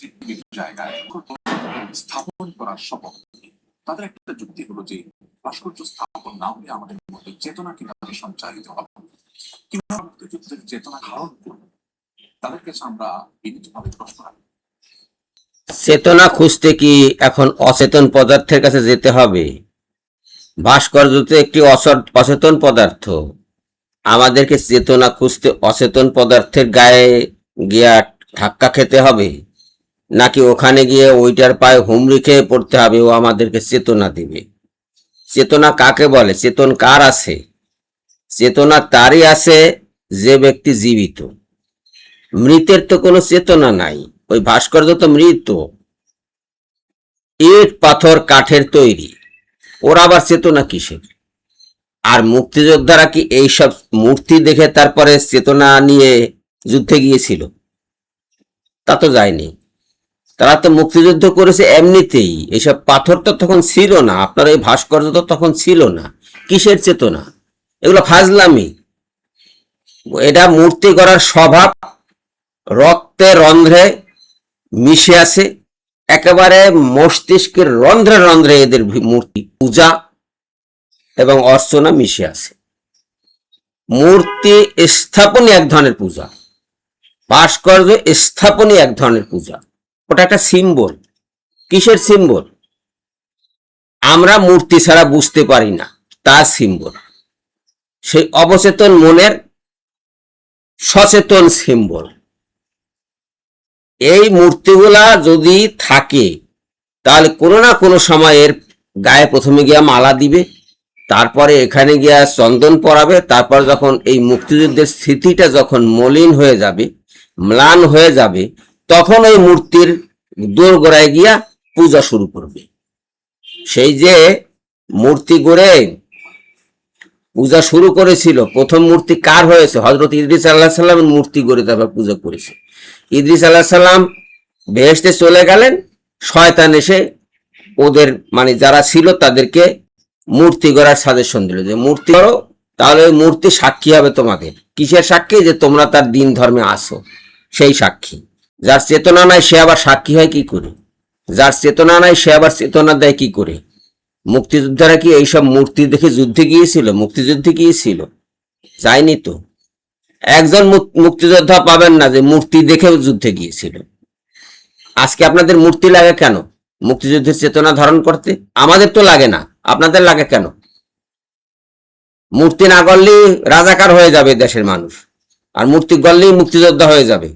বিভিন্ন জায়গায় স্থাপন করার শপথ। তাদের একটা যুক্তি হলো যে ভাস্কর্য স্থাপন না হলে আমাদের মধ্যে চেতনা কিভাবে সঞ্চারিত হবে, কিভাবে মুক্তিযুদ্ধের চেতনা ধারণ করবে। তাদের কাছে আমরা বিনীতভাবে প্রশ্ন রাখি, চেতনা খুঁজতে কি এখন অচেতন পদার্থের কাছে যেতে হবে? ভাস্কর্য তো একটি অচেতন পদার্থ। আমাদেরকে চেতনা খুঁজতে অচেতন পদার্থের গায়ে গিয়া ধাক্কা খেতে হবে, নাকি ওখানে গিয়ে ওইটার পায়ে হুমড়ি খেয়ে পড়তে হবে ও আমাদেরকে চেতনা দিবে? চেতনা কাকে বলে? চেতন কার আছে? চেতনা তারই আছে যে ব্যক্তি জীবিত। মৃতের তো কোনো চেতনা নাই। ওই ভাস্কর্য তো মৃত, ইট পাথর কাঠের তৈরি, ওর আবার চেতনা কিসের? আর মুক্তিযোদ্ধারা কি এইসব মূর্তি দেখে তারপরে চেতনা নিয়ে যুদ্ধে গিয়েছিল? তা তো যায়নি। তারা তো মুক্তিযুদ্ধ করেছে এমনিতেই। এইসব পাথর তো তখন ছিল না, আপনার এই ভাস্কর্য তো তখন ছিল না। কিসের চেতনা? এগুলো ফাজলামি। এটা মূর্তি গড়ার স্বভাব রক্তে রন্ধ্রে মিশে আছে, একেবারে মস্তিষ্কের রন্ধ্রে রন্ধ্রে এদের মূর্তি পূজা এবং অর্চনা মিশে আছে। মূর্তি স্থাপনই এক ধরনের পূজা, ভাস্কর্য স্থাপনই এক ধরনের পূজা। ওটা একটা সিম্বল। কিসের সিম্বল? আমরা মূর্তি ছাড়া বুঝতে পারি না, তার সিম্বল। সেই অবচেতন মনের সচেতন সিম্বল। এই মূর্তিগুলা যদি থাকে তাহলে কোনো না কোনো সময়ের গায়ে প্রথমে গিয়া মালা দিবে, তারপরে এখানে গিয়া চন্দন পরাবে, তারপর যখন এই মুক্তিযুদ্ধের স্মৃতিটা যখন মলিন হয়ে যাবে, ম্লান হয়ে যাবে, তখন ওই মূর্তির দোরগোড়ায় গিয়া পূজা শুরু করবে। সেই যে মূর্তি গড়ে পূজা শুরু করেছিল, প্রথম মূর্তি কার হয়েছে? হযরত ইদ্রিস আলাইহিস সালামের মূর্তি গড়ে তারপর পূজা করেছে। ইদ্রিস আলাইহিস সালাম বেহেশতে চলে গেলেন, শয়তান এসে ওদের মানে যারা ছিল তাদেরকে মূর্তি গড়ার সাজেশন দিল যে মূর্তি করো, তাহলে ওই মূর্তি সাক্ষী হবে তোমাদের। কিসের সাক্ষী? যে তোমরা তার দিন ধর্মে আসো, সেই সাক্ষী। যার চেতনা নাই সে আবার সাক্ষী হয় কি করে? যার চেতনা নাই সে আবার চেতনা দেয় কি করে? মুক্তিযোদ্ধারা কি এইসব মূর্তি দেখে যুদ্ধে গিয়েছিল? মুক্তিযুদ্ধে গিয়েছিল? যায়নি তো। একজন মুক্তিযোদ্ধা পাবেন না যে মূর্তি দেখেও যুদ্ধে গিয়েছিল। আজকে আপনাদের মূর্তি লাগে কেন? মুক্তিযুদ্ধের চেতনা ধারণ করতে। আমাদের তো লাগে না, আপনাদের লাগে কেন? মূর্তি না গড়লেই রাজাকার হয়ে যাবে দেশের মানুষ, আর মূর্তি গড়লেই মুক্তিযোদ্ধা হয়ে যাবে।